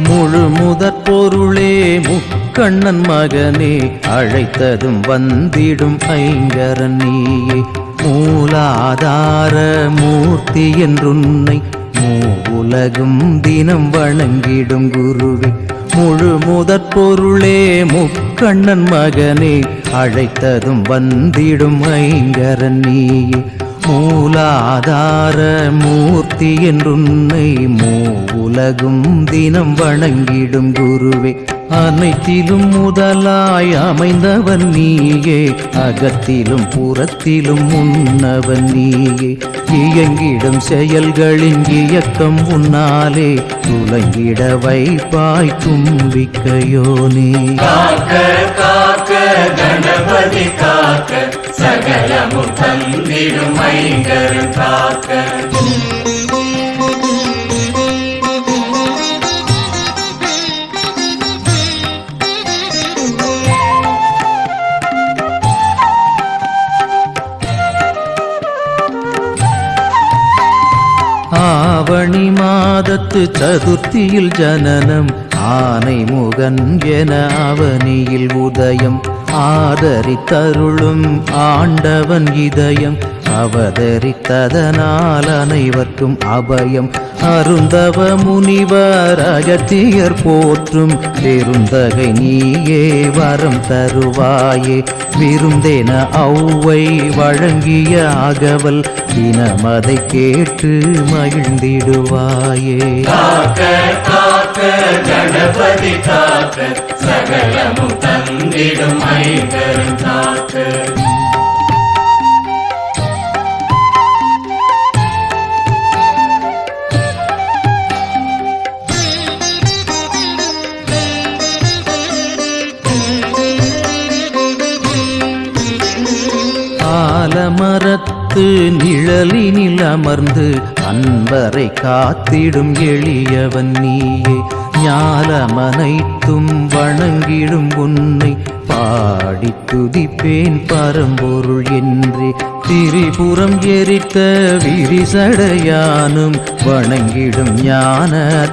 முழு முதற் பொருளே முக்கண்ணன் மகனே அழைத்ததும் வந்திடும் ஐங்கரன் நீயே மூலாதார மூர்த்தி என்றுன்னை மூவுலகும் தினம் வணங்கிடும் குருவே முழு முதற் பொருளே முக்கண்ணன் மகனே அழைத்ததும் வந்திடும் ஐங்கரன் நீயே மூலாதார மூர்த்தி என்றுன்னை மூவுலகும் தினம் வணங்கிடும் குருவே அனைத்திலும் முதலாய் அமைந்தவன் நீயே அகத்திலும் புறத்திலும் முன்னவன் நீயே இயங்கிடும் செயல்களின் இயக்கம் உன்னாலே துலங்கிட வைப்பாய் தும்பிக்கையோனே காக்க காக்க கணபதி காக்க சகலமும் தந்திடும் ஐங்கரன் காக்க ஆவணி மாதத்து சதுர்த்தியில் ஜனனம் ஆனை முகன் என அவனியில் உதயம் ஆதரித்தருளும் ஆண்டவன் இதயம் அவதரித்ததனால் அனைவர்க்கும் அபயம் அருந்தவ முனிவர் அகத்தியர் போற்றும் பெருந்தகை நீயே வரம் தருவாயே விருந்தென ஔவை வழங்கிய அகவல் தினமதை கேட்டு மகிழ்ந்திடுவாயே காக்க காக்க கணபதி காக்க சகலமும் தந்திடும் ஐங்கரன் காக்க ஆலமரத்து நிழலினில் அமர்ந்து அன்பரை காத்திடும் எளியவன் நீயே ஞாலமனைத்தும் வணங்கிடும் உன்னை பாடி துதிப்பேன் பரம்பொருள் என்றே திரிபுரம் எரித்த விரிசடையானும் வணங்கிடும் ஞான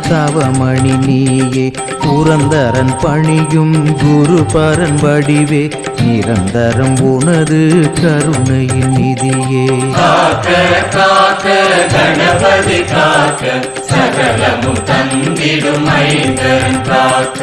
தவமணி நீயே புரந்தரன் பணியும் குருபரன் வடிவே நிரந்தரம் உனது கருணையின் நிதியே காக்க காக்க கணபதி காக்க சகலமும் தந்திடும் ஐங்கரன் காக்க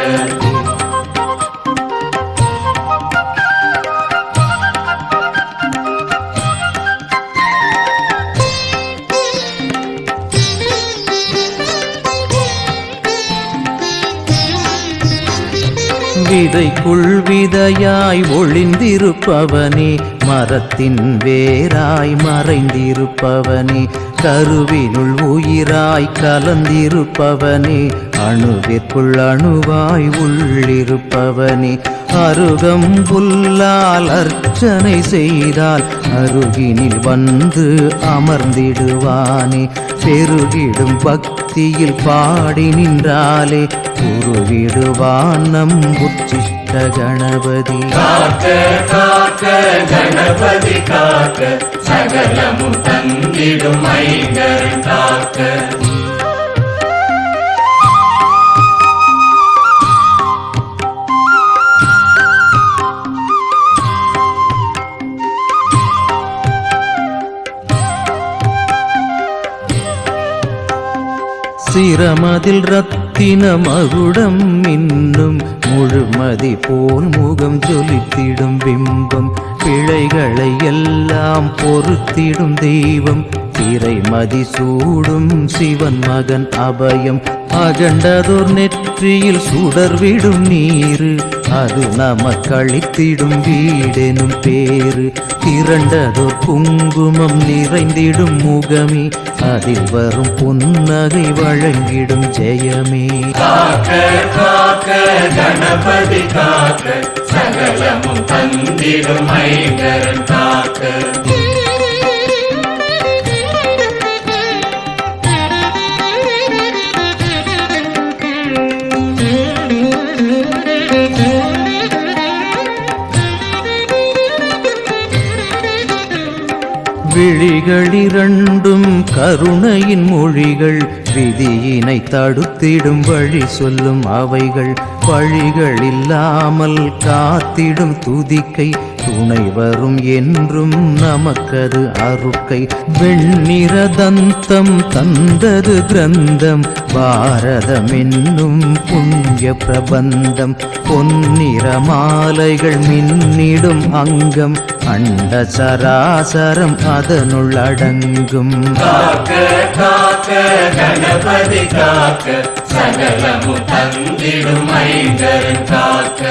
விதைக்குள் விதையாய் ஒளிந்திருப்பவனே மரத்தின் வேராய் மறைந்திருப்பவனே கருவினுள் உயிராய் கலந்திருப்பவனே அணுவிற்குள் அணுவாய் உள்ளிருப்பவனே அருகம் புல்லால் அர்ச்சனை செய்தால் அருகினில் வந்து அமர்ந்திடுவானே பெருகிடும் பக்தியில் பாடி நின்றாலே உருவிடுவான் நம் உச்சிஷ்ட கணபதி காக்க காக்க கணபதி காக்க சகலமும் தந்திடும் ஐங்கரன் காக்க சிரமதில் ரத்தின மகுடம் இன்னும் முழுமதி போல் முகம் ஜொலித்திடும் பிம்பம் பிழைகளை எல்லாம் பொறுத்திடும் தெய்வம் திரைமதி சூடும் சிவன் மகன் அபயம் அகண்டதோர் நெற்றியில் சுடர்விடும் நீரு அது நமக்களித்திடும் வீடெனும் பேரு திரண்டதோர் குங்குமம் நிறைந்திடும் முகமே அதில் வரும் புன்னகை வழங்கிடும் ஜெயமே காக்க காக்க கணபதி காக்க சகலமும் தந்திடும் ஐங்கரன் காக்க விழிகளிரண்டும் கருணையின் மொழிகள் விதியினை தடுத்திடும் வழி சொல்லும் அவைகள் பழிகள் இல்லாமல் காத்திடும் துதிக்கை துணை வரும் என்றும் நமக்கது அருட்கை வெண்ணிற தந்தம் தந்தது கிரந்தம் பாரதம் என்னும் புண்ணிய பிரபந்தம் பொன்னிற மாலைகள் மின்னிடும் அங்கம் அண்ட சராசரம் அதனுள் அடங்கும் காக்க காக்க கணபதி காக்க சகலமும் தந்திடும் ஐங்கரன் காக்க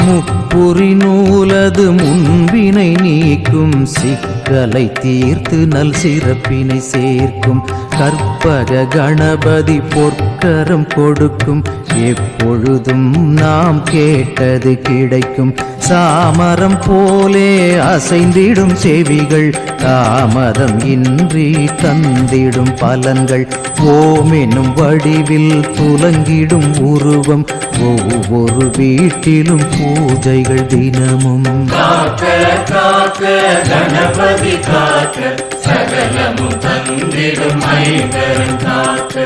முப்புரி நூலது முன்பினை நீக்கும் சிக்கலை தீர்த்து நல் சிறப்பினை சேர்க்கும் கற்பக கணபதி பொற்கரம் கொடுக்கும் எப்பொழுதும் நாம் கேட்டது கிடைக்கும் சாமரம் போலே அசைந்திடும் செவிகள் தாமதம் இன்றி தந்திடும் பலன்கள் ஓமெனும் வடிவில் துலங்கிடும் உருவம் ஒவ்வொரு வீட்டிலும் பூஜைகள் தினமும் காக்க காக்க கணபதி காக்க சகலமும் தந்திடும் ஐங்கரன் காக்க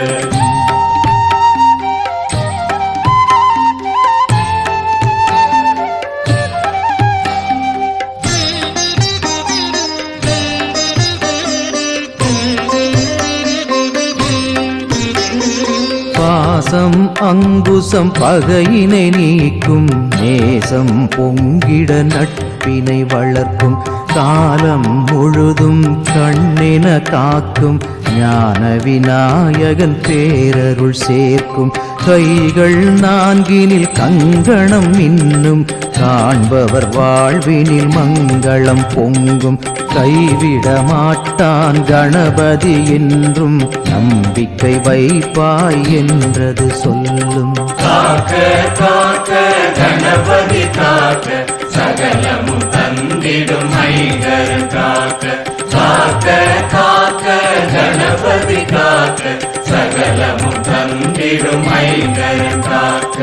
பாசம் அங்குசம் பகையினை நீக்கும் நேசம் பொங்கிட நட்பினை வளர்க்கும் காலம் முழுதும் கண்ணென காக்கும் ஞான விநாயகன் பேரருள் சேர்க்கும் கைகள் நான்கினில் கங்கணம் இன்னும் காண்பவர் வாழ்வினில் மங்களம் பொங்கும் கைவிட மாட்டான் கணபதி என்றும் நம்பிக்கை வைப்பாய் என்றது சொல்லும் காக்க காக்க கணபதி காக்க சகலமும் தந்திடும் ஐங்கரன் காக்க காக்க காக்க கணபதி காக்க சகலமும் தந்திடும் ஐங்கரன் காக்க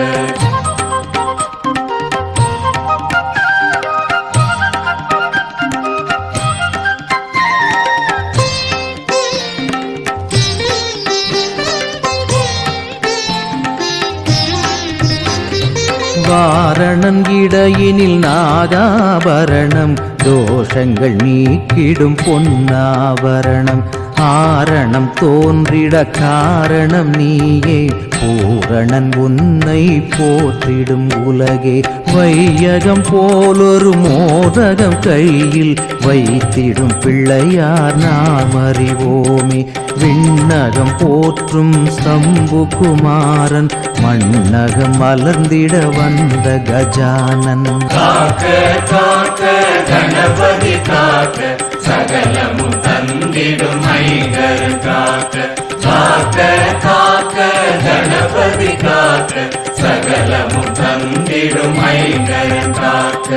வாரணன் இடையினில் நாகாபரணம் தோஷங்கள் நீக்கிடும் பொன்னாபரணம் ஆரணம் தோன்றிட காரணம் நீயே பூரணன் உன்னை போற்றிடும் உலகே வையகம் போலொரு மோதகம் கையில் வைத்திடும் பிள்ளையார் நாம் அறிவோமே விண்ணகம் போற்றும் சம்பு குமாரன் மண்ணகம் மலர்ந்திட வந்த கஜானன் காக்க காக்க கணபதி காக்க சகலமும் தந்திடும் ஐங்கரன் காக்க காக்க காக்க கணபதி காக்க சகலமும் தந்திடும் ஐங்கரன் காக்க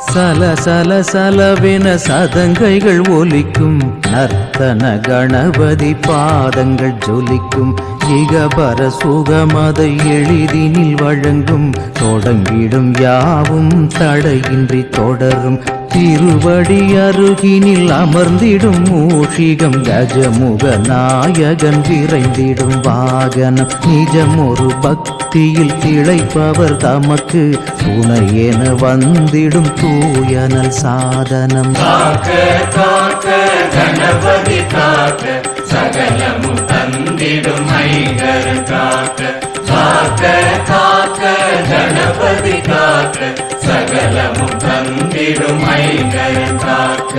சல சல சலவென சதங்கைகள் ஒலிக்கும் நர்த்தன கணபதி பாதங்கள் ஜொலிக்கும் இகபர சுகமதை எளிதினில் வழங்கும் தொடங்கிடும் யாவும் தடையின்றி தொடரும் திருவடி அருகினில் அமர்ந்திடும் மூஷிகம் கஜமுக நாயகன் விரைந்திடும் வாகனம் நிஜமொரு பக்தியில் திளைப்பவர் தமக்கு துணையென வந்திடும் தூயனல் சாதனம் காக்க காக்க கணபதி காக்க சகலமும் தந்திடும் ஐங்கரன் காக்க காக்க காக்க கணபதி காக்க சகலமும் தந்திடும் ஐங்கரன் காக்க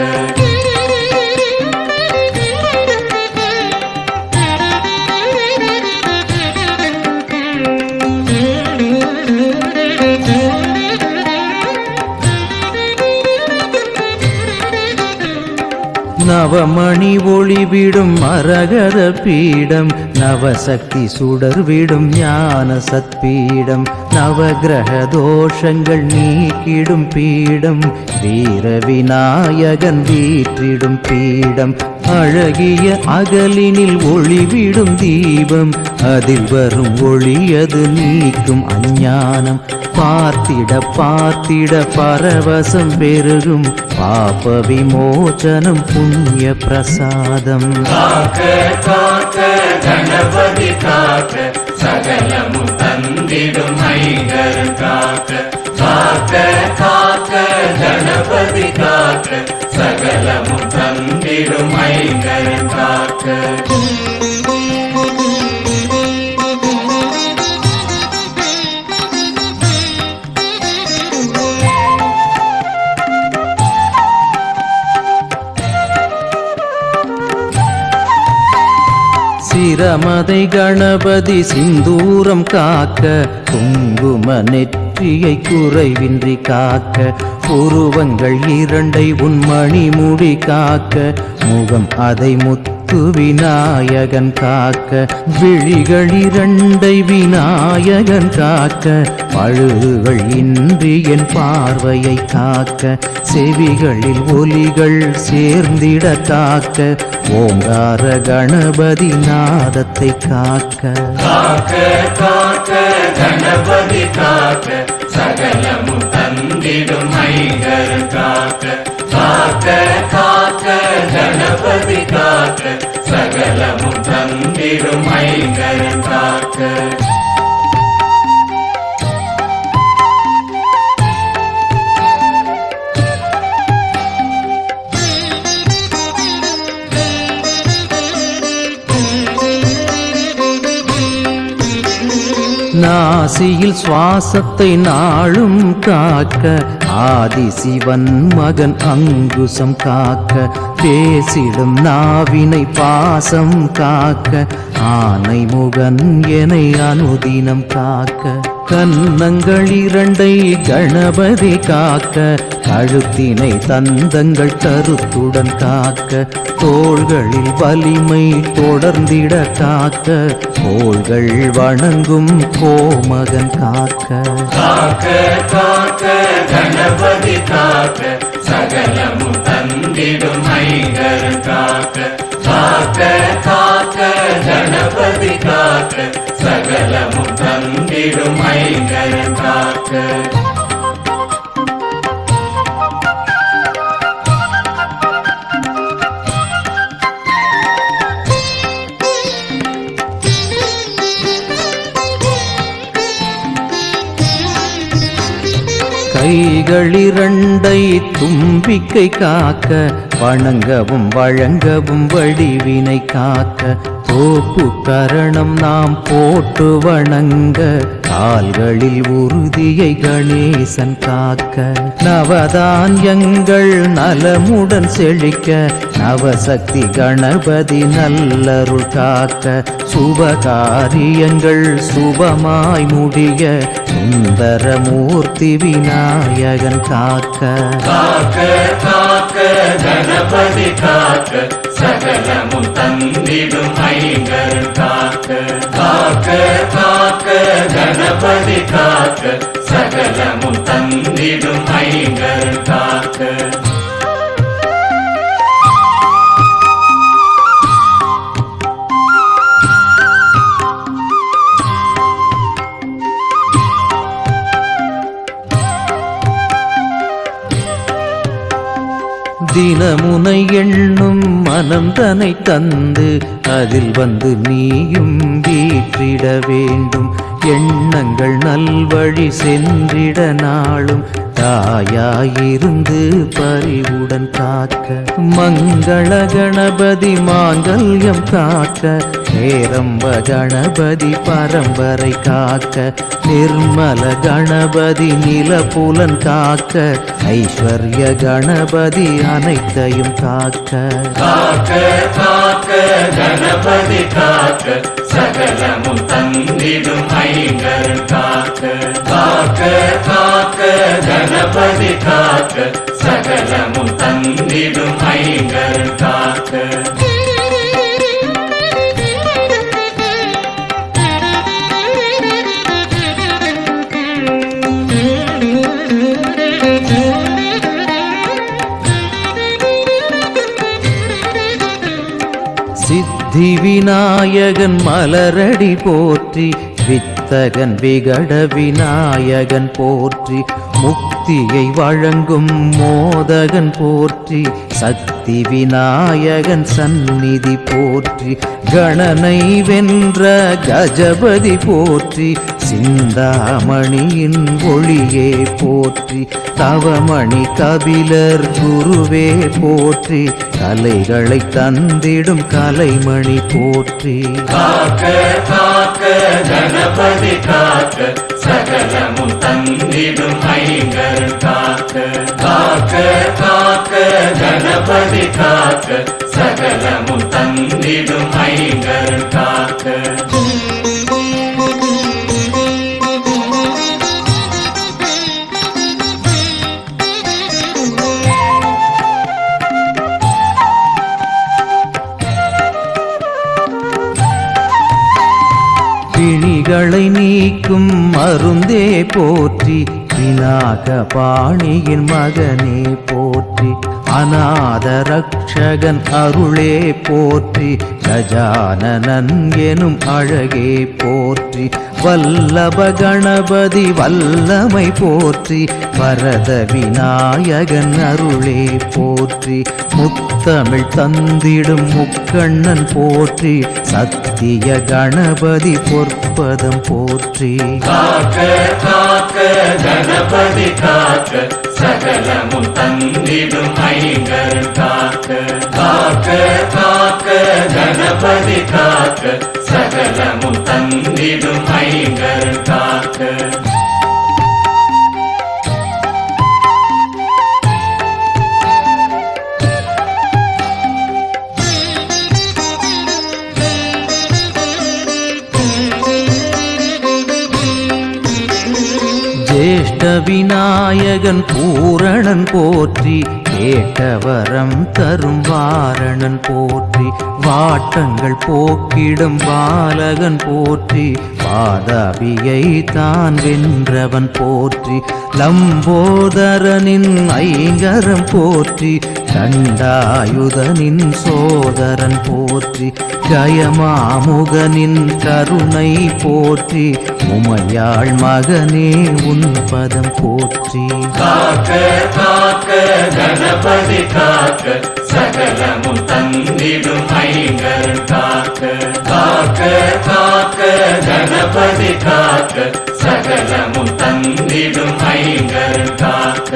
நவமணி ஒளிவிடும் மரகத பீடம் நவசக்தி சுடர்விடும் ஞான சத்பீடம் நவகிரக தோஷங்கள் நீக்கிடும் பீடம் வீர விநாயகன் வீற்றிடும் பீடம் அழகிய அகலினில் ஒளிவிடும் தீபம் அதில் வரும் ஒளியது நீக்கும் அஞ்ஞானம் பார்த்திட பார்த்திட பரவசம் பெருகும் பாப விமோசனம் புண்ணிய பிரசாதம் காக்க காக்க கணபதி காக்க சகலமும் தந்திடும் ஐங்கரன் காக்க காக்க காக்க கணபதி காக்க சகலமும் தந்திடும் ஐங்கரன் காக்க சிரமதை கணபதி சிந்தூரம் காக்க குங்கும நெற்றியை குறைவின்றி காக்க உருவங்கள் இரண்டை உன் மணிமுடி காக்க முகம் அதை முத்து விநாயகன் காக்க விழிகள் இரண்டை விநாயகன் காக்க பழுதுகள் இன்றி என் பார்வையை காக்க செவிகளில் ஒலிகள் சேர்ந்திட காக்க ஓங்கார கணபதி நாதத்தை காக்க காக்க காக்க கணபதி காக்க சகலமும் தந்திடும் ஐங்கரன் காக்க காக்க காக்க கணபதி காக்க சகலமும் தந்திடும் ஐங்கரன் காக்க நாசியில் சுவாசத்தை நாளும் காக்க ஆதிசிவன் மகன் அங்குசம் காக்க பேசிடும் நாவினை பாசம் காக்க ஆனை முகன் எனை அனுதினம் காக்க கன்னங்கள் இரண்டை கணபதி காக்க கழுத்தினை தந்தங்கள் கருத்துடன் காக்க தோள்களில் வலிமை தொடர்ந்திட காக்க கோள்கள் வணங்கும் கோமகன் காக்க காக்க காக்க கணபதி காக்க சகலமும் தந்திடும் ஐங்கரன் காக்க காக்க காக்க கணபதி காக்க சகலமும் தந்திடும் ஐங்கரன் காக்க கைகளிரண்டை தும்பிக்கை காக்க வணங்கவும் வழங்கவும் வடிவினை காக்க தோப்பு கரணம் நாம் போட்டு வணங்க கால்களில் உறுதியை கணேசன் காக்க நவதானியங்கள் நலமுடன் செழிக்க நவசக்தி கணபதி நல்லருள் காக்க சுபகாரியங்கள் சுபமாய் முடிய சுந்தரமூர்த்தி விநாயகன் காக்க காக்க காக்க கணபதி காக்க சகலமும் தந்திடும் ஐங்கரன் காக்க காக்க காக்க கணபதி காக்க சகலமும் தந்திடும் ஐங்கரன் காக்க தினமுனை எண்ணும் மனம் தனை தந்து அதில் வந்து நீயும் வீற்றிட வேண்டும் எண்ணங்கள் நல்வழி சென்றிட நாளும் தாயாயிருந்து பரிவுடன் காக்க மங்கள கணபதி மாங்கல்யம் காக்க நேரம்ப கணபதி பரம்பரை காக்க நிர்மல கணபதி நிலபுலன் காக்க ஐஸ்வர்ய கணபதி அனைத்தையும் காக்க காக்க காக்க கணபதி காக்க சகலமும் தந்திடும் ஐங்கரன் காக்க காக்க காக்க கணபதி காக்க சகலமும் தந்திடும் ஐங்கரன் காக்க சித்தி விநாயகன் மலரடி போற்றி வித்தகன் விகட விநாயகன் போற்றி முக்தியை வழங்கும் மோதகன் போற்றி சக்தி விநாயகன் சந்நிதி போற்றி கணனை வென்ற கஜபதி போற்றி சிந்தாமணியின் ஒளியே போற்றி தவமணி கபிலர் குருவே போற்றி கலைகளை தந்திடும் கலைமணி போற்றி காக்க காக்க கணபதி காக்க சகலமும் தந்திடும் ஐங்கரன் காக்க காக்க காக்க கணபதி காக்க சகலமும் தந்திடும் ஐங்கரன் காக்க பிணிகளை நீக்கும் மருந்தே போற்றி விநாக பாணியின் மகனே போற்றி அநாத ரக்ஷகன் அருளே போற்றி கஜானனன் எனும் அழகே போற்றி வல்லப கணபதி வல்லமை போற்றி வரத விநாயகன் அருளே போற்றி முத்தமிழ் தந்திடும் முக்கண்ணன் போற்றி சத்திய கணபதி பொற்பதம் போற்றி காக்க காக்க கணபதி காக்க சகலமும் தந்திடும் ஐங்கரன் காக்க காக்க காக்க கணபதி காக்க சகலமும் தந்திடும் ஐங்கரன் காக்க ஜேஷ்ட விநாயகன் பூரணன் போற்றி கேட்டவரம் தரும் வாரணன் போற்றி வாட்டங்கள் போக்கிடும் பாலகன் போற்றி பாதாபியை தான் வென்றவன் போற்றி லம்போதரனின் ஐங்கரம் போற்றி தண்டாயுதனின் சோதரன் போற்றி கயமாமுகனின் கருணை போற்றி உமையாள் மகனே உன் பதம் போற்றி காக்க காக்க கணபதி காக்க சகலமும் தந்திடும் ஐங்கரன் காக்க காக்க காக்க கணபதி காக்க சகலமும் தந்திடும் ஐங்கரன் காக்க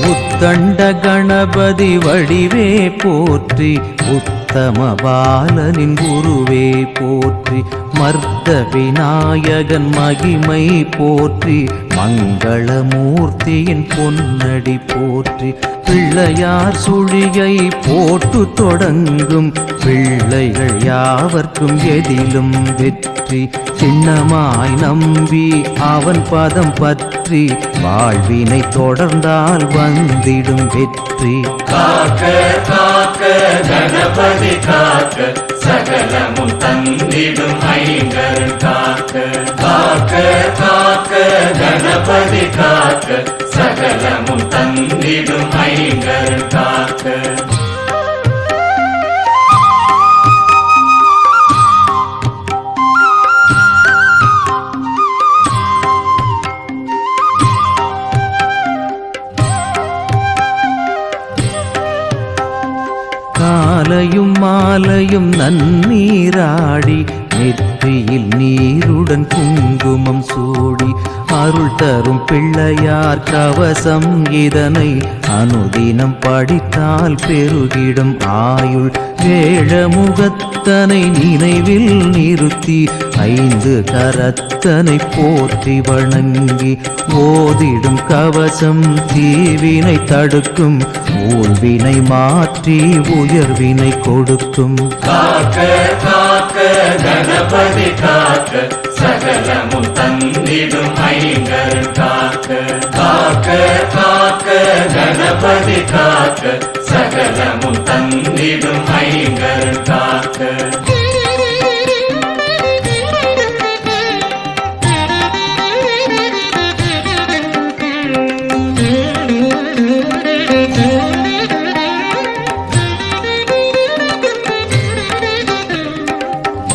உத்தண்ட கணபதி வடிவே போற்றி உத்தம பாலனின் குருவே போற்றி மர்த்த விநாயகன் மகிமை போற்றி மங்களமூர்த்தியின் பொன்னடி போற்றி பிள்ளையார் சுழியை போட்டு தொடங்கும் பிள்ளைகள் யாவர்க்கும் எதிலும் வெற்றி சின்னமாய் நம்பி அவன் பதம் பற்றி வாழ்வினை தொடர்ந்தால் வந்திடும் வெற்றி காக்க காக்க கணபதி காக்க சகலமும் தந்திடும் ஐங்கரன் காக்க காக்க காக்க கணபதி காக்க சகலமும் தந்திடும் ஐங்கரன் காக்க காலையும் மாலையும் நன்னீராடி நெற்றியில் நீருடன் குங்குமம் சூடி அருள் தரும் பிள்ளையார் கவசம் இதனை அனுதினம் படித்தால் பெருகிடும் ஆயுள் வேழமுகத்தனை நினைவில் நிறுத்தி 5 கரத்தனை போற்றி வணங்கி ஓதிடும் கவசம் தீவினை தடுக்கும் ஊழ்வினை மாற்றி உயர்வினை கொடுக்கும். காக்க காக்க கணபதி காக்க சகலமும் தந்திடும் ஐங்கரன் காக்க. காக்க காக்க கணபதி காக்க சகலமும் தந்திடும் ஐங்கரன் காக்க.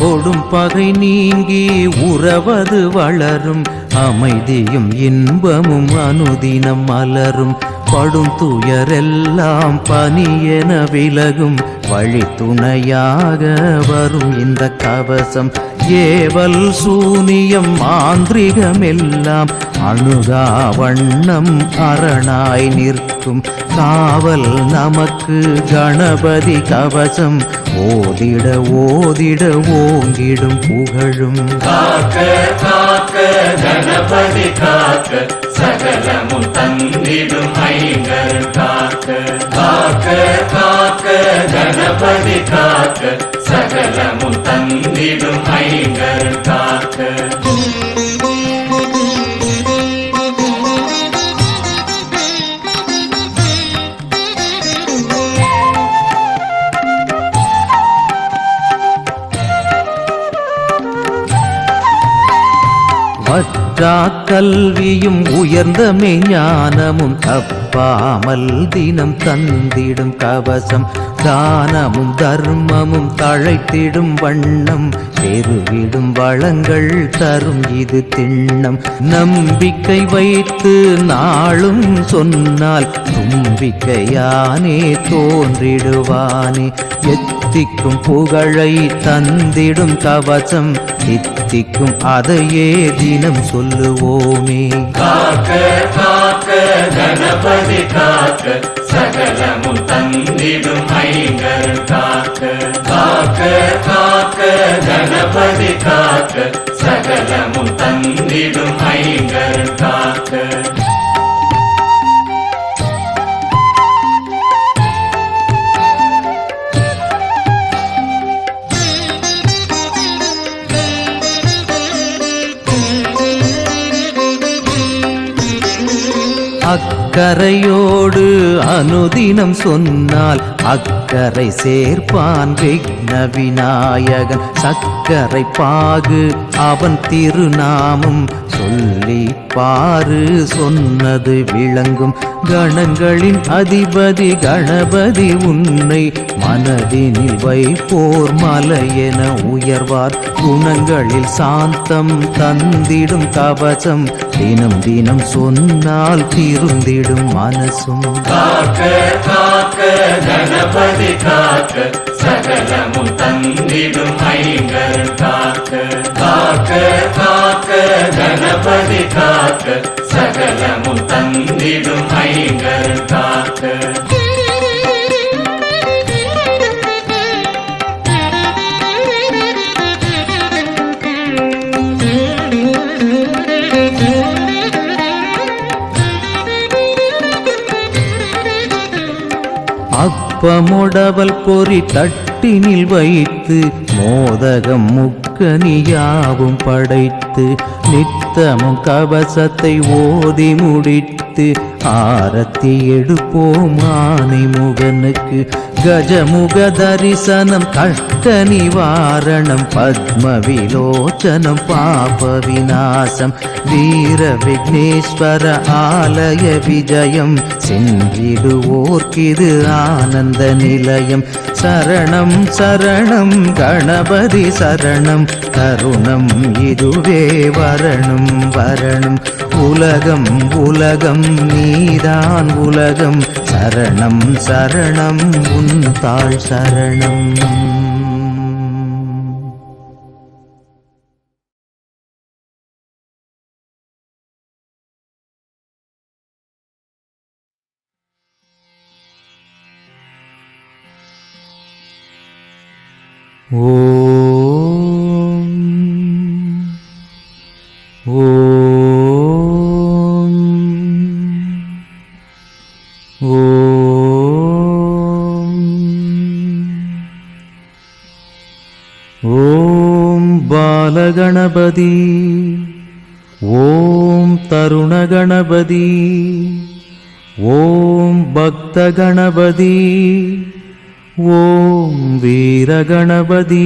கொடும் பகை நீங்கி உறவது வளரும் அமைதியும் இன்பமும் அனுதினம் மலரும். படும் துயரெல்லாம் பனியென விலகும் வழித்துணையாக வரும் இந்த கவசம். ஏவல் சூனியம் மாந்திரிகமெல்லாம் அணுகா வண்ணம் அரணாய் நிற்கும். காவல் நமக்கு கணபதி கவசம் ஓதிட ஓதிட ஓங்கிடும் புகழும். காக்க காக்க கணபதி காக்க சகலமும் தந்திடும் ஐங்கரன் காக்க. காக்க காக்க கணபதி காக்க சகலமும் தந்திடும் ஐங்கரன் காக்க. வற்றா கல்வியும் உயர்ந்த மெஞ்ஞானமும் தப்பாமல் தினம் தந்திடும் கவசம். தானமும் தர்மமும் தழைத்திடும் வண்ணம் பெருகிடும் வளங்கள் தரும் இது திண்ணம். நம்பிக்கை வைத்து நாளும் சொன்னால் தும்பிக்கையானே தோன்றிடுவானே. எத்திக்கும் புகழை தந்திடும் கவசம் தித்திக்கும் அதையே தினம் சொல்லுவோமே. காக்க காக்க கணபதி காக்க சகலமும் தந்திடும் ஐங்கரன் காக்க. காக்க காக்க கணபதி காக்க சகலமும் தந்திடும் ஐங்கரன் காக்க. அக்கரையோடு அனுதினம் சொன்னால் அக்கரை சேர்ப்பான் விக்ன விநாயகன். சக்கரை பாகு அவன் திருநாமம் சொல்லி பாரு சொன்னது விளங்கும். கணங்களின் அதிபதி கணபதி உன்னை மனதினில் வைப்போர் மலையென உயர்வார். குணங்களில் சாந்தம் தந்திடும் கவசம் தினம் தினம் சொன்னால் திருந்திடும் மனசும். காக்க காக்க கணபதி காக்க சகலமும் தந்திடும் ஐங்கரன் காக்க. காக்க காக்க கணபதி காக்க சகலமும் தந்திடும் ஐங்கரன் காக்க. அப்பமுடவல் பொறி தட்டினில் வைத்து மோதகம் முக்கனியாவும் படைத்து நித்தமும் கவசத்தை ஓதி முடித்து ஆரத்தி எடுப்போம் ஆனை முகனுக்கு. கஜமுக தரிசனம் கஷ்ட நிவாரணம் பத்ம விலோச்சனம் பாப விநாசம். வீர விக்னேஸ்வர ஆலய விஜயம் சென்றிடுவோர்க்கிது ஆனந்த நிலையம். சரணம் சரணம் கணபதி சரணம் தருணம் இதுவே வரணும் வரணும். உலகம் உலகம் நீதான் உலகம் சரணம் சரணம் உன் தாழ் சரணம். ஓம் ஓம் ஓம் ஓம் பாலகணபதி ஓம் தருணகணபதி ஓம் பக்தகணபதி ஓம் வீரகணபதி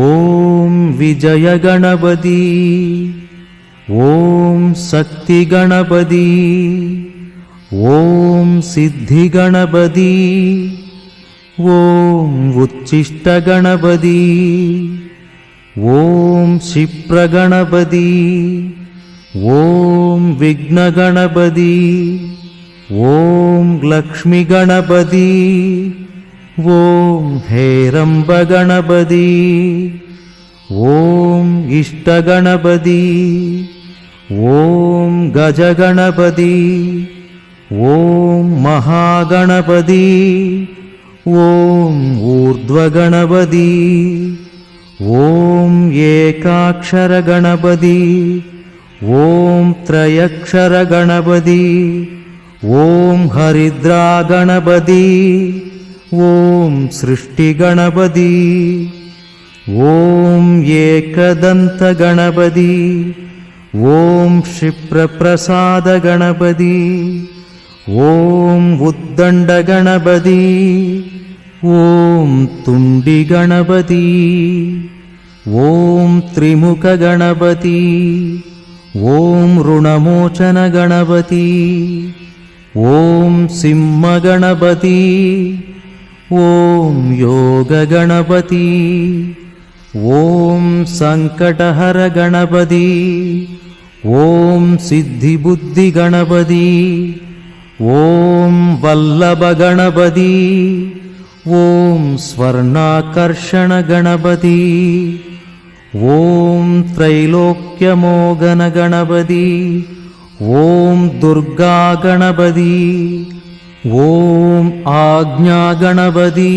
ஓம் விஜயகணபதி ஓம் சக்திகணபதி ஓம் சித்திகணபதி ஓம் உச்சிஷ்டகணபதி ஓம் க்ஷிப்ரகணபதி ஓம் விக்னகணபதி ஓம் லக்ஷ்மிகணபதி ஓம் ஹேரம்பகணபதி ஓம் இஷ்டகணபதி ஓம் கஜகணபதி ஓம் மகாகணபதி ஓம் ஊர்த்வகணபதி ஓம் ஏகாக்ஷரகணபதி ஓம் த்ரயக்ஷரகணபதி ஓம் ஹரித்ராகணபதி ஓம் சிருஷ்டிகணபதி ஓம் ஏகதந்தகணபதி ஓம் க்ஷிப்ரப்ரசாதகணபதி ஓம் உத்தண்டகணபதி ஓம் துண்டிகணபதி ஓம் திரிமுககணபதி ஓம் ருணமோச்சனகணபதி ஓம் சிம்மகணபதி ஓம் யோககணபதி ஓம் சங்கடஹரகணபதி ஓம் சித்திபுத்திகணபதி ஓம் வல்லபகணபதி ஓம் ஸ்வர்ணாகர்ஷணகணபதி ஓம் த்ரைலோக்யமோகனகணபதி ஓம் துர்காகணபதி ஓம் ஆக்ஞாகணபதி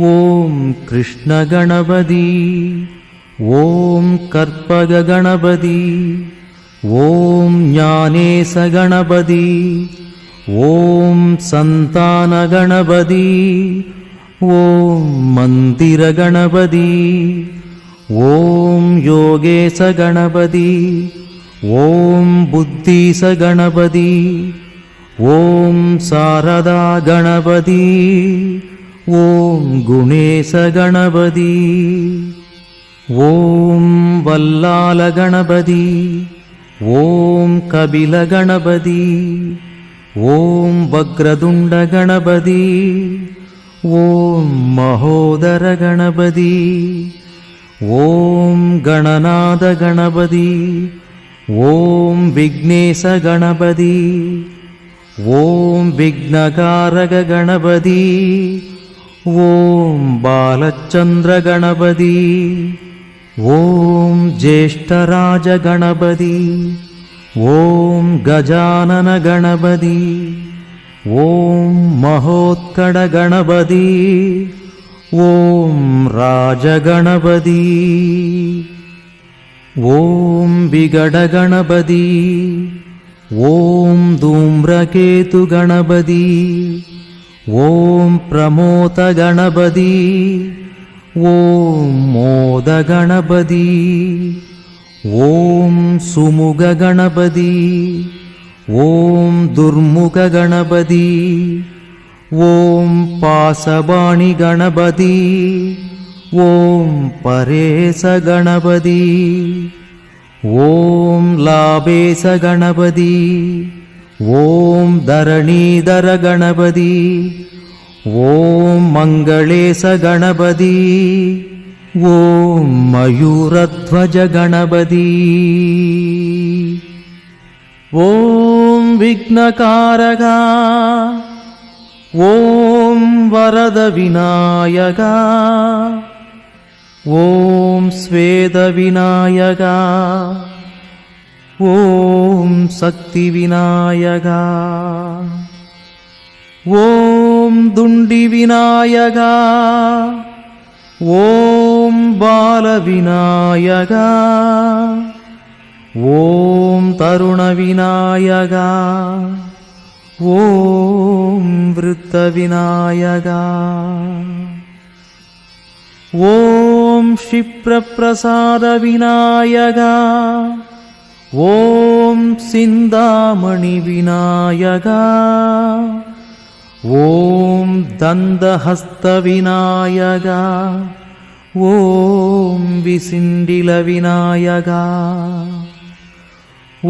ஓம் கிருஷ்ணகணபதி ஓம் கற்பககணபதி ஓம் ஞானேசகணபதி ஓம் சந்தானகணபதி ஓம் மந்திரகணபதி ஓம் யோகேசகணபதி ஓம் புத்தீசகணபதி ஓம் சாரதாகணபதி ஓம் குணேசகணபதி ஓம் வல்லாலகணபதி ஓம் கபிலகணபதி ஓம் வக்ரதுண்டகணபதி ஓம் மகோதரகணபதி ஓம் கணநாதகணபதி ஓம் விக்னேசகணபதி ஓம் விக்னகாரகணபதி ஓம் பாலச்சந்திரகணபதி ஓம் ஜேஷ்டராஜகணபதி ஓம் கஜானனகணபதி ஓம் மகோத்கடகணபதி ஓம் ராஜகணபதி ஓம் விகடகணபதி ஓம் தூம்ரகேதுகணபதி ஓம் பிரமோதகணபதி ஓம் மோதகணபதி ஓம் சுமுககணபதி ஓம் துர்முககணபதி ஓம் பாசபாணிகணபதி ஓம் பரேசகணபதி ஓம் லாபேசகணபதி ஓம் தரணீதரகணபதி ஓம் மங்களேசகணபதி ஓம் மயூரத்வஜகணபதி ஓம் விக்னகாரகா ஓம் வரத விநாயகா ஓம் ஸ்வேத விநாயகா ஓம் சக்தி விநாயகா ஓம் ஓம் துண்டி விநாயகா, ஓம் பால விநாயகா, ஓம் தருண விநாயகா, ஓம் விருத்த விநாயகா, ஓம் க்ஷிப்ரப்ரசாத விநாயகா, ஓம் சிந்தாமணி விநாயகா, ஓம் தந்தஹஸ்த விநாயகா, ஓம் விசிண்டில விநாயகா,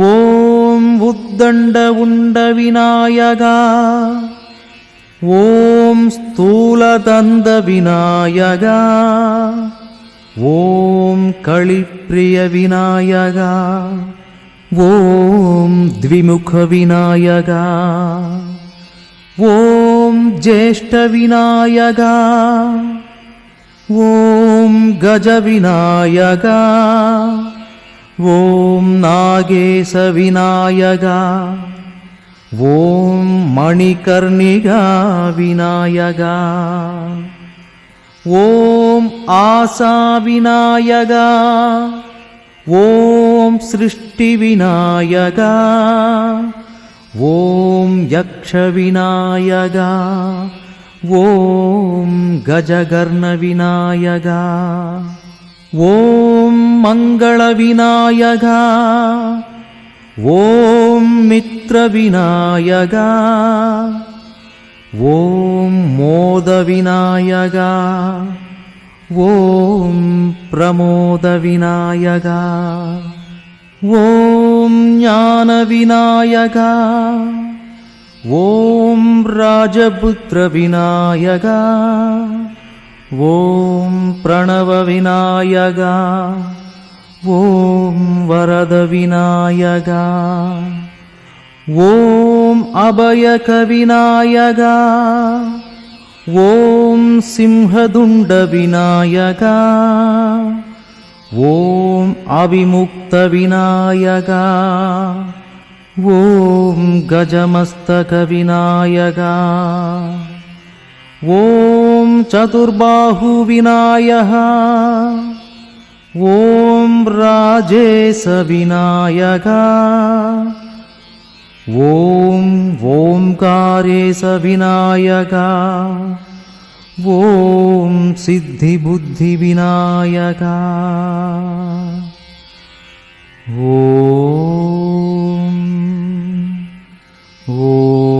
ஓம் உத்தண்ட உண்ட விநாயகா, ஓம் ஸ்தூலதந்த விநாயகா, ஓம் களிப்ரிய விநாயகா, ஓம் த்விமுக விநாயகா, ஓம் ஜேஷ்ட விநாயகா, ஓம் கஜ விநாயகா, ஓம் நாகேச விநாயகா, ஓம் மணிகர்ணிகா விநாயகா, ஓம் ஆசா விநாயகா, ஓம் சிருஷ்டி விநாயகா, ஓம் யக்ஷ விநாயகா, ஓம் கஜகர்ண விநாயகா, ஓம் மங்கள விநாயகா, ஓம் மித்ர விநாயகா, ஓம் மோத விநாயகா, ஓம் பிரமோத விநாயகா, ஓம் ஞான விநாயகா, ஓம் ராஜபுத்திர விநாயகா, ஓம் பிரணவ விநாயகா, ஓம் வரத விநாயகா, ஓம் அபயக விநாயகா, ஓம் சிம்ஹதுண்ட விநாயகா, ஓம் அவிமுக்த விநாயகா, ஓம் கஜமஸ்தக விநாயகா, ஓம் சதுர்பாஹு விநாயகா, ஓம் ராஜேச விநாயகா, ஓம் ஓம்காரேச விநாயகா, ஓம் சித்தி புத்தி விநாயகா, ஓம் ஓம்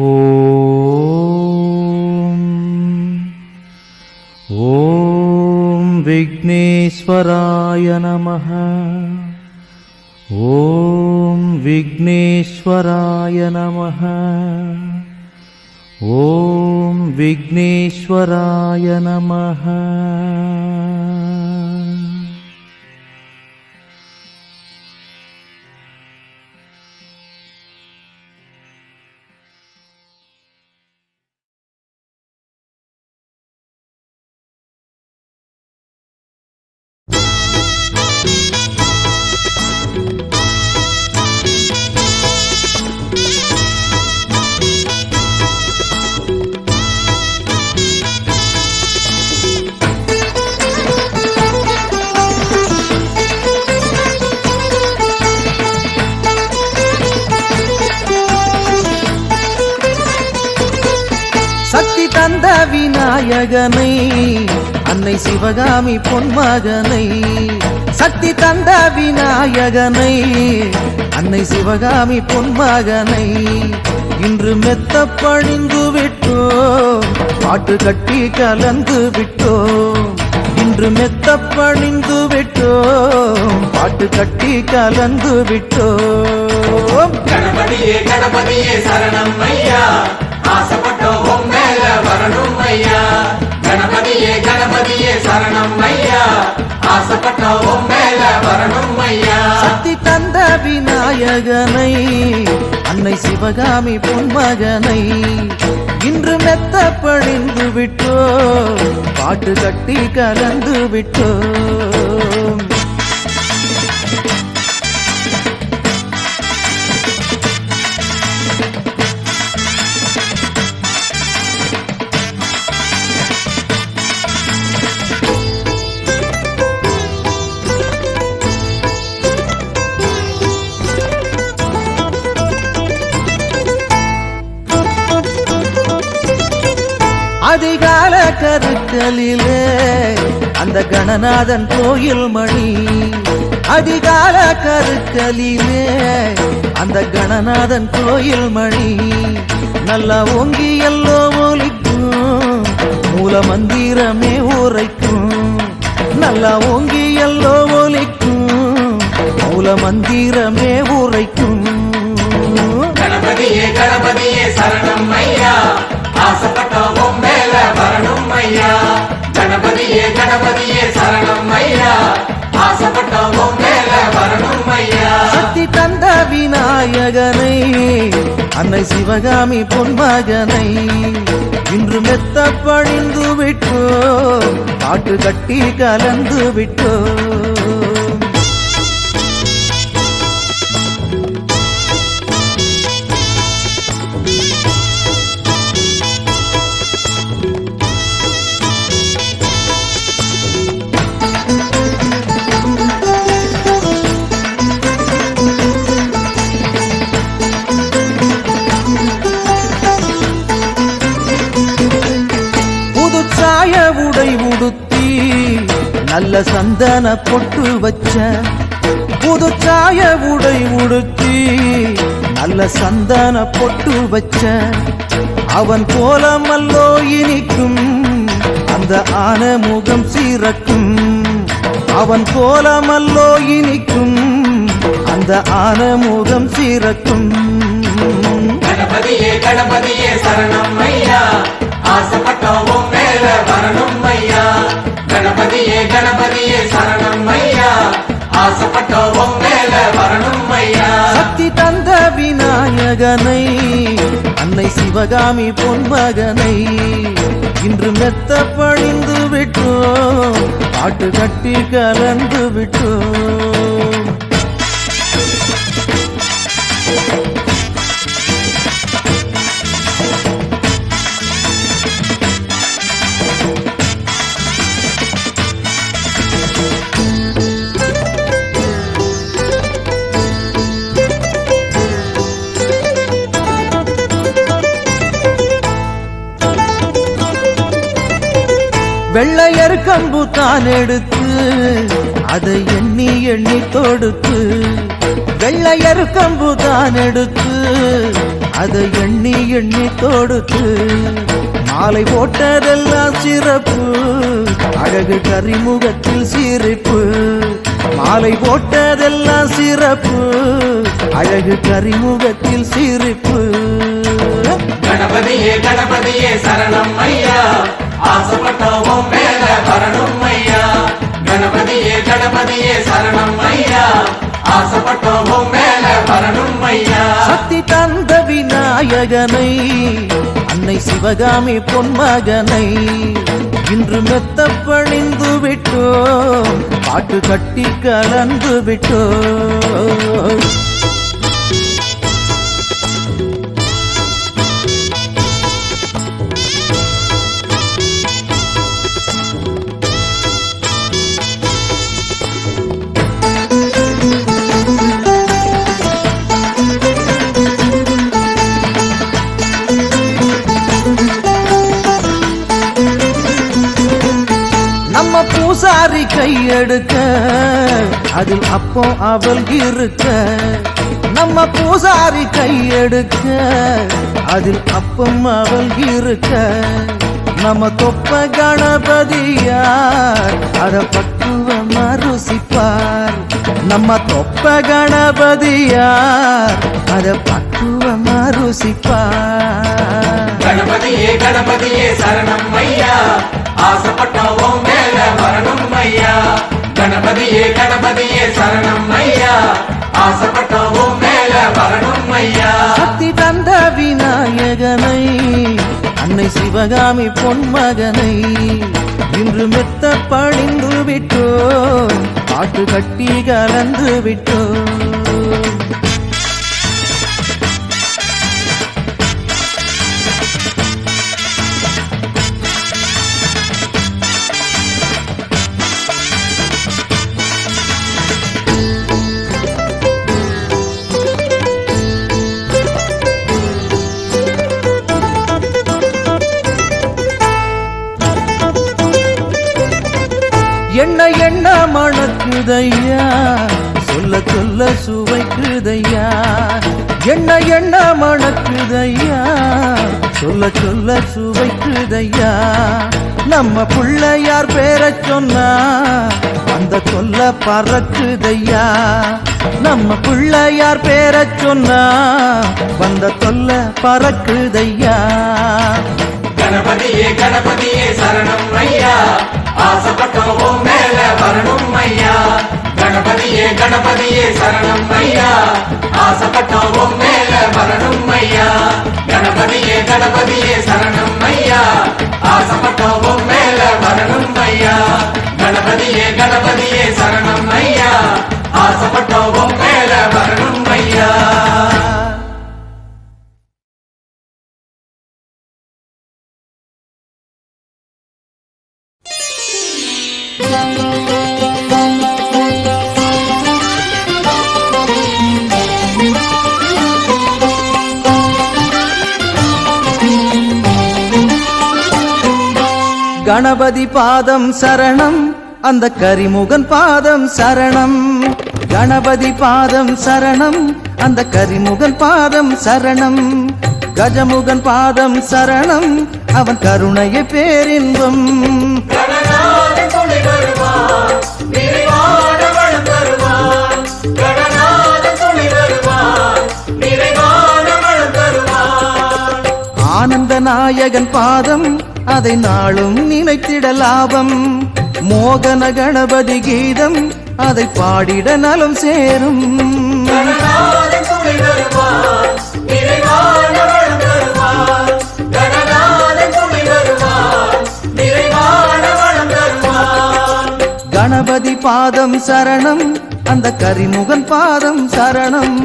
ஓம் ஓம் விக்னேஸ்வராய நமः. ஓம் விக்னேஸ்வராய நமः. ஓம் விக்னேஸ்வராய நமः. சக்தி தந்த விநாயகனை, அன்னை சிவகாமி பொன்மகனை, சக்தி தந்த விநாயகனை, அன்னை சிவகாமி பொன்மகனை, இன்று மெத்த பணிந்து விட்டோம், பாட்டு கட்டி கலந்து விட்டோம். இன்று மெத்த பணிந்து விட்டோம், பாட்டு கட்டி கலந்து விட்டோம். கணபதியே கணபதியே சரணம் ஐயா, ஆசைப்பட்டோம் உன் மேல வரணும் ஐயா. கணபதியே கணபதியே சரணம் ஐயா, ஆசைப்பட்டோம் உன் மேல வரணும் ஐயா. சக்தி தந்த விநாயகனை, அன்னை சிவகாமி பொன்மகனை, இன்று மெத்த பணிந்து விட்டோம், பாட்டு கட்டி கலந்து விட்டோம். அதிகால கருக்கலிலே அந்த கணநாதன் கோயில் மணி அதிகால கருக்கலிலே அந்த கணநாதன் கோயில் மணி நல்லா ஓங்கி எல்லோ ஒலிக்கும் மூல மந்திரமே உரைக்கும் நல்லா ஓங்கி எல்லோ ஒலிக்கும் மூல மந்திரமே உரைக்கும் கணபதியே கணபதியே சரணம் ஐயா ஆசைப்பட்டோம் உன் மேல வரணும் ஐயா கணபதியே கணபதியே சரணம் ஐயா ஆசைப்பட்டோம் உன் மேல வரணும் ஐயா சக்தி தந்த விநாயகனை அன்னை சிவகாமி பொன்மகனை இன்று மெத்த பணிந்து விட்டோம் காட்டு கட்டி கலந்து விட்டோம் உடை உடுத்தி நல்ல சந்தன பொட்டு வச்ச புதுச்சாய உடை உடுத்தி நல்ல சந்தன பொட்டு வச்ச அவன் கோலமல்லோ இனிக்கும் அந்த ஆன முகம் சீரக்கும் அவன் கோலமல்லோ இனிக்கும் அந்த ஆன முகம் சீரக்கும் கணபதியே கணபதியே சரணம் ஐயா ஆசைப்பட்டோம் உன் மேல வரணும் ஐயா கணபதியே கணபதியே சரணம் ஐயா ஆசைப்பட்டோம் உன் மேல வரணும் ஐயா சக்தி தந்த விநாயகனை அன்னை சிவகாமி பொன்மகனை இன்று மெத்த பணிந்து விட்டோம் பாட்டு கட்டி கலந்து விட்டோம் வெள்ளையர் கம்பு தான் எடுத்து அதை எண்ணி எண்ணி தொடுத்து வெள்ளையர் கம்பு தான் எடுத்து அதை எண்ணி எண்ணி தொடுத்து மாலை போட்டதெல்லாம் சிறப்பு அழகு கரிமுகத்தில் சிரிப்பு மாலை போட்டதெல்லாம் சிறப்பு அழகு கரிமுகத்தில் சிரிப்பு கணபதியே கணபதியே சரணம் ஐயா ஆசைப்பட்டோம் உன் மேல வரணும் ஐயா கணபதியே கணபதியே சரணம் ஐயா ஆசைப்பட்டோம் உன் மேல வரணும் ஐயா சக்தி தந்த விநாயகனை அன்னை சிவகாமி பொன்மகனை இன்று மெத்த பணிந்து விட்டோம் பாட்டு கட்டி கலந்து விட்டோம் பூசாரி கையெடுக்க அதில் அப்போ அவள் இருக்க நம்ம பூசாரி கையெடுக்க அதில் அப்பம் அவள் இருக்க நம்ம தொப்ப கணபதியார் அத பக்குவமா ருசிப்பார் நம்ம தொப்ப கணபதியார் அத பக்குவமா ருசிப்பார் கணபதியே கணபதியே சரணம் ஐயா ஆசைப்பட்டோம் உன் மேல வரணும் ஐயா கணபதியே கணபதியே சரணம் ஐயா ஆசைப்பட்டோம் உன் மேல வரணும் ஐயா சக்தி தந்த விநாயகனை அன்னை சிவகாமி பொன்மகனை இன்று மெத்த பணிந்து விட்டோம் பாட்டு கட்டி கலந்து விட்டோம் எண்ண எண்ண மணக்குதையா, சொல்ல சொல்ல சுவைக்குதையா. எண்ண எண்ண மணக்குதையா, சொல்ல சொல்ல சுவைக்குதையா. நம்ம பிள்ளையார் பேரச் சொன்னா அந்த சொல்ல பறக்குதையா. நம்ம பிள்ளையார் பேரச் சொன்னா வந்த தொல்ல பறக்குதையா. கணபதியே கணபதியே சரணம் ஐயா, ஆசைப்பட்டோம் மேல வரணும் ஐயா. கணபதியே கணபதியே சரணம் ஐயா, ஆசைப்பட்டோம் மேல வரணும் ஐயா. கணபதியே கணபதியே சரணம் ஐயா, ஆசைப்பட்டோம் மேல வரணும் ஐயா. கணபதியே கணபதியே சரணம் ஐயா, ஆசைப்பட்டோம் மேல வரணும் ஐயா. கணபதி பாதம் சரணம், அந்த கரிமுகன் பாதம் சரணம். கணபதி பாதம் சரணம், அந்த கரிமுகன் பாதம் சரணம். கஜமுகன் பாதம் சரணம், அவன் கருணையை பேரின்பம். ஆனந்த நாயகன் பாதம், அதை நாளும் நினைத்திட லாபம். மோகன கணபதி கீதம், அதை பாடிட நலம் சேரும். கணபதி பாதம் சரணம், அந்த கரிமுகன் பாதம் சரணம்.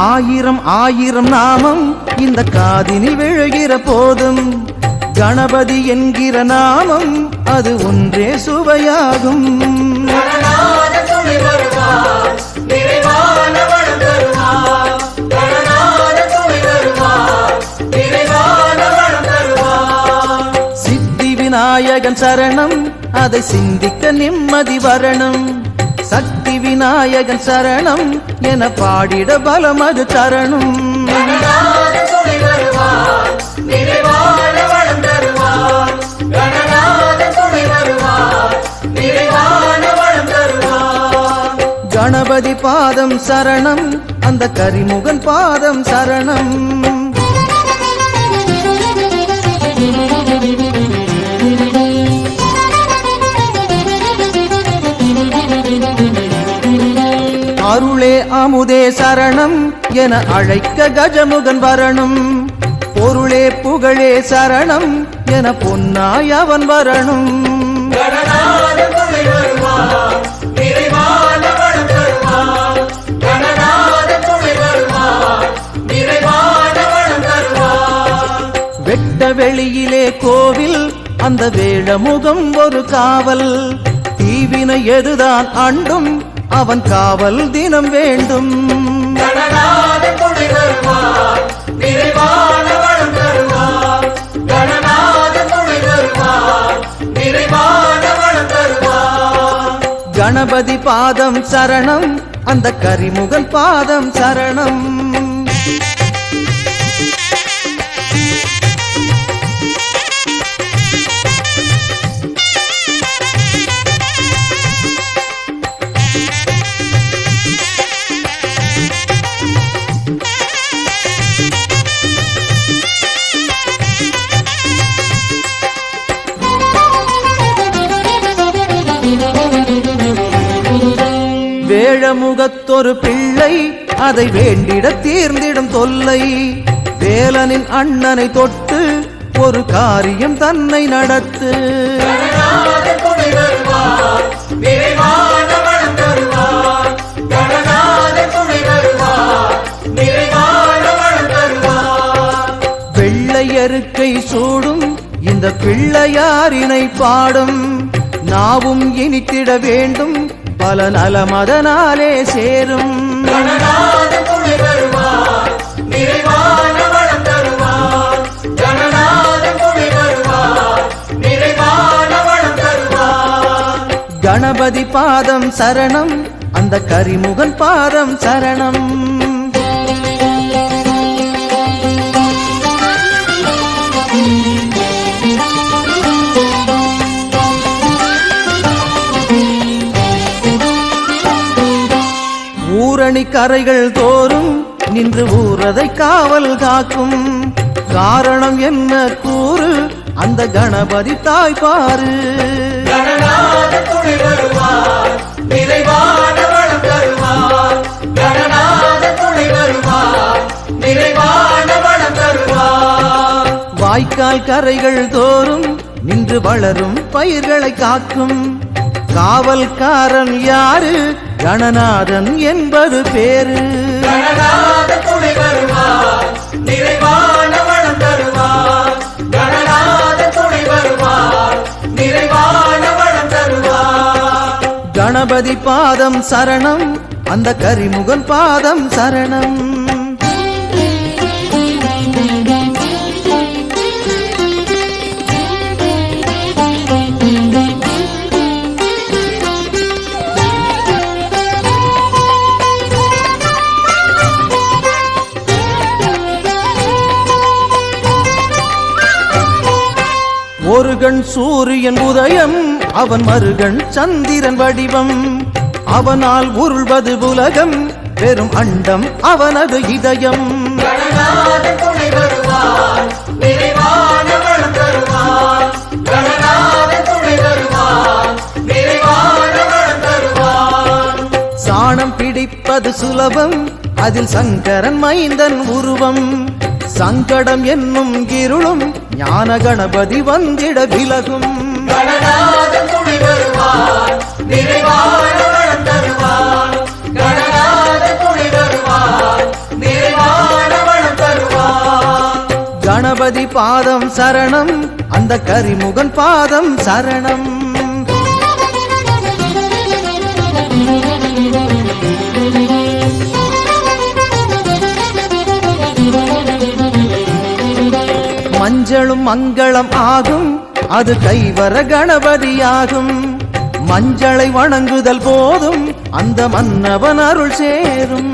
ஆயிரம் ஆயிரம் நாமம் இந்த காதினில் விழுகிற போதும், கணபதி என்கிற நாமம் அது ஒன்றே சுவையாகும். சித்தி விநாயகன் சரணம், அதை சிந்திக்க நிம்மதி வரணும். சக்தி விநாயகன் சரணம் என பாடிட பலம் அது தரணும். கணபதி பாதம் சரணம், அந்த கரிமுகன் பாதம் சரணம். அருளே அமுதே சரணம் என அழைக்க கஜமுகன் வரணும். பொருளே புகழே சரணம் என பொன்னாய் அவன் வரணும். வெட்ட வெளியிலே கோவில், அந்த வேழமுகம் ஒரு காவல். தீவினை எதுதான் அண்டும், அவன் காவல் தினம் வேண்டும். கணபதி பாதம் சரணம், அந்த கரிமுகன் பாதம் சரணம். வேழமுகத்தொரு பிள்ளை, அதை வேண்டிட தீர்ந்திடும் தொல்லை. வேலனின் அண்ணனை தொட்டு ஒரு காரியம் தன்னை நடத்து. வெள்ளை பிள்ளையருக்கை சூடும் இந்த பிள்ளையாரினை பாடும் நாவும் இனித்திட வேண்டும் பல நலமதனாலே சேரும் கணநாதன் துணை வருவார் நிறைவான வளம் தருவார் கணநாதன் துணை வருவார் நிறைவான வளம் தருவார் கணபதி பாதம் சரணம் அந்த கரிமுகன் பாதம் சரணம் ஊரணி கரைகள் தோறும் நின்று ஊரதை காவல் காக்கும் காரணம் என்ன கூறு அந்த கணபதி தாய் பாரு கணநாதன் துணை வருவார் நிறைவான வளம் தருவார் கணநாதன் துணை வருவார் நிறைவான வளம் தருவார் வாய்க்கால் கரைகள் தோறும் நின்று வளரும் பயிர்களை காக்கும் காவல்காரன் யாரு கணநாதன் என்பது பேரு கணநாதன் துணை வருவார் நிறைவான வளம் தருவார் கணநாதன் துணை வருவார் நிறைவான வளம் தருவார் கணபதி பாதம் சரணம் அந்த கரிமுகன் பாதம் சரணம் ஒரு கண் சூரியன் உதயம் அவன் மறுகண் சந்திரன் வடிவம் அவனால் உருள்வது உலகம் பெரும் அண்டம் அவனது இதயம் கணநாதன் துணை வருவார் நிறைவான வளம் தருவார் கணநாதன் துணை வருவார் நிறைவான வளம் தருவார் சாணம் பிடிப்பது சுலபம் அதில் சங்கரன் மைந்தன் உருவம் சங்கடம் என்னும் இருளும் ஞான கணபதி வந்திட விலகும் கணநாதன் துணை வருவார் நிறைவான வளம் தருவார் கணநாதன் துணை வருவார் நிறைவான வளம் தருவார் கணபதி பாதம் சரணம் அந்த கரிமுகன் பாதம் சரணம் மஞ்சளும் மங்களம் ஆகும் அது கைவர கணபதியாகும் மஞ்சளை வணங்குதல் போதும் அந்த மன்னவன் அருள் சேரும்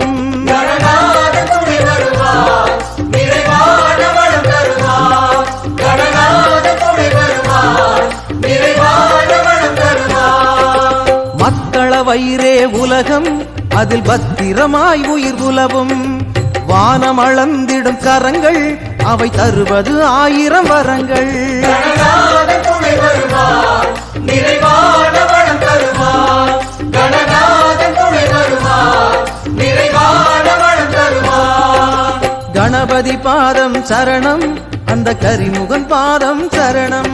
கணநாதன் துணை வருவார் நிறைவான வளம் தருவார் கணநாதன் துணை வருவார் நிறைவான வளம் தருவார் மக்கள வயிறே உலகம் அதில் பத்திரமாய் உயிர் உலவும் வானம் அளந்திடும் கரங்கள் அவை தருவது 1000 வரங்கள் கணநாதன் துணை வருவார் நிறைவான வளம் தருவார் கணநாதன் துணை வருவார் நிறைவான வளம் தருவார் கணபதி பாதம் சரணம் அந்த கரிமுகன் பாதம் சரணம்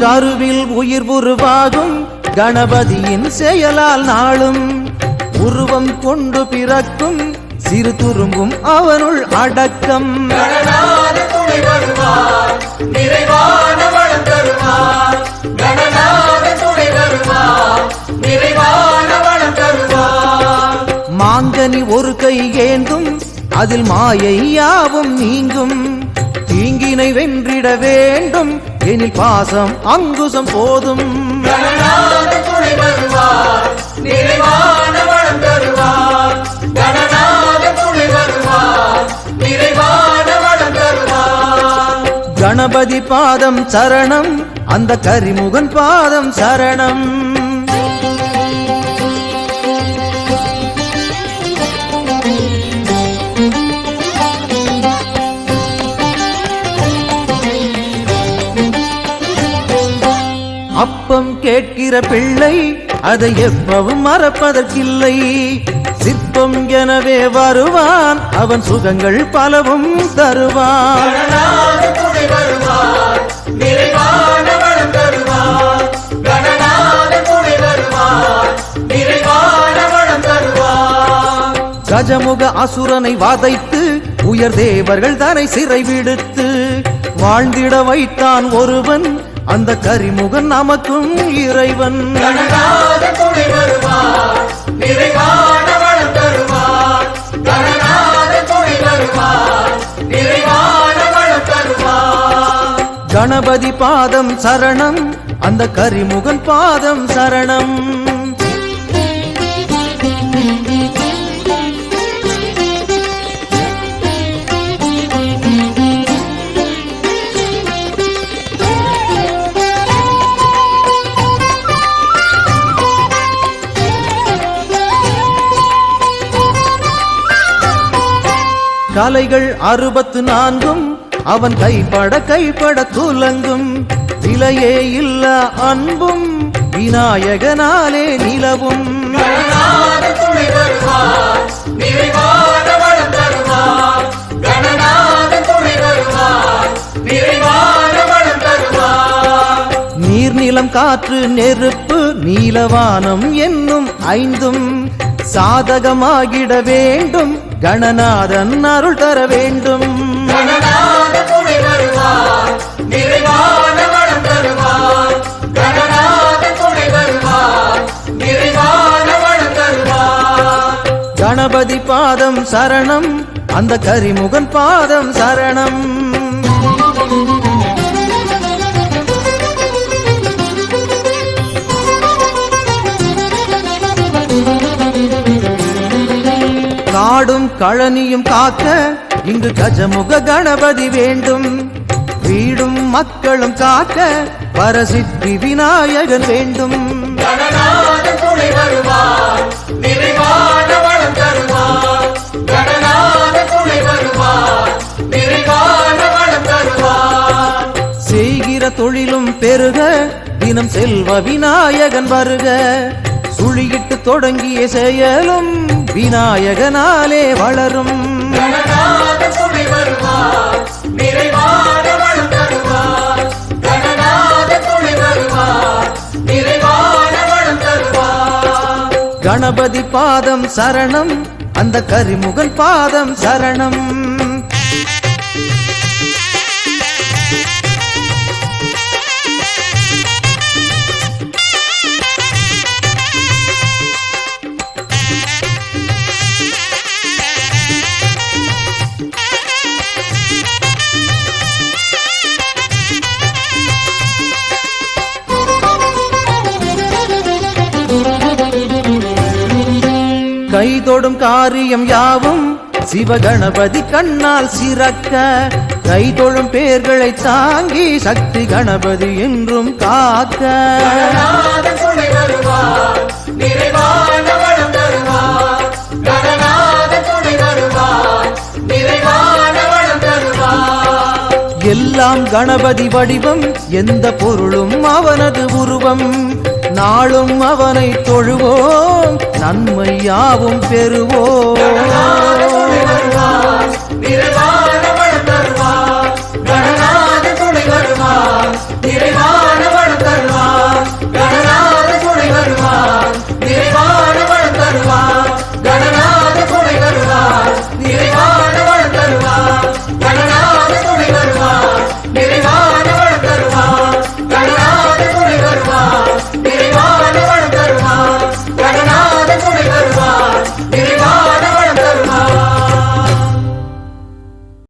கருவில் உயிர் உருவாகும் கணபதியின் செயலால் நாளும் உருவம் கொண்டு பிறக்கும் சிறு துரும்பும் அவனுள் அடக்கம் கணநாதன் துணை வருவார் நிறைவான வளம் தருவார் கணநாதன் துணை வருவார் நிறைவான வளம் தருவார் மாங்கனி ஒரு கை ஏந்தும் அதில் மாயை யாவும் நீங்கும் தீங்கினை வென்றிட வேண்டும் எனில் பாசம் அங்குசம் போதும் கணநாதன் துணை வருவார் நிறைவான வளம் தருவார் கணநாதன் துணை வருவார் நிறைவான வளம் தருவார் கணபதி பாதம் சரணம் அந்த கரிமுகன் பாதம் சரணம் அப்பம் கேட்கிற பிள்ளை அதை எப்பவும் மறப்பதற்கில்லை. சிற்பம் எனவே வருவான், அவன் சுகங்கள் பலவும் தருவான். கணநாத துணை வருவார், நிறைவான வளம் தருவார். கணநாத துணை வருவார், நிறைவான வளம் தருவார். கஜமுக அசுரனை வதைத்து உயர் தேவர்கள் தன்னை சிறை விடுத்து வாழ்ந்திட வைத்தான் ஒருவன், அந்த கரிமுகன் நமக்கும் இறைவன். கணநாத துணை வருவார், நிறைவான வளம் தருவார். கணநாத துணை வருவார், நிறைவான வளம் தருவார். கணபதி பாதம் சரணம், அந்த கரிமுகன் பாதம் சரணம். கலைகள் 64 அவன் கைப்பட துலங்கும். விலையே இல்ல அன்பும் விநாயகனாலே நிலவும். கணநாத துணை வருவார், நிறைவான வளம் தருவார். கணநாத துணை வருவார், நிறைவான வளம் தருவார். நீர்நிலம் காற்று நெருப்பு நீலவானம் என்னும் 5 சாதகமாகிட வேண்டும், கணநாதன் அருள் தர வேண்டும். கணநாத துணை வருவார், நிறைவான வளம் தருவார். கணநாத துணை வருவார், நிறைவான வளம் தருவார். கணபதி பாதம் சரணம், அந்த கரிமுகன் பாதம் சரணம். காடும் கழனியும் காக்க இங்கு கஜமுக கணபதி வேண்டும். வீடும் மக்களும் காக்க பரசித்தி விநாயகன் வேண்டும். கணநாத துணை வருவார், நிறைவான வளம் தருவார். கணநாத துணை வருவார், நிறைவான வளம் தருவார். செய்கிற தொழிலும் பெருக தினம் செல்வ விநாயகன் வருக. சுழியிட்டு தொடங்கிய செயலும் விநாயகனாலே வளரும். கணநாத துணை வருவார், நிறைவான வளம் தருவார். கணநாத துணை வருவார், நிறைவான வளம் தருவார். கணபதி பாதம் சரணம், அந்த கரிமுகன் பாதம் சரணம். கைதொடும் காரியம் யாவும் சிவகணபதி கண்ணால் சிறக்க. கைதொழும் பேர்களை தாங்கி சக்தி கணபதி என்றும் காக்க. கணநாத துணை வருவார், நிறைவான வளம் தருவார். கணநாத துணை வருவார், நிறைவான வளம் தருவார். எல்லாம் கணபதி வடிவம், எந்த பொருளும் அவனது உருவம். நாளும் அவனை தொழுவோம், நன்மை யாவும் பெறுவோம்.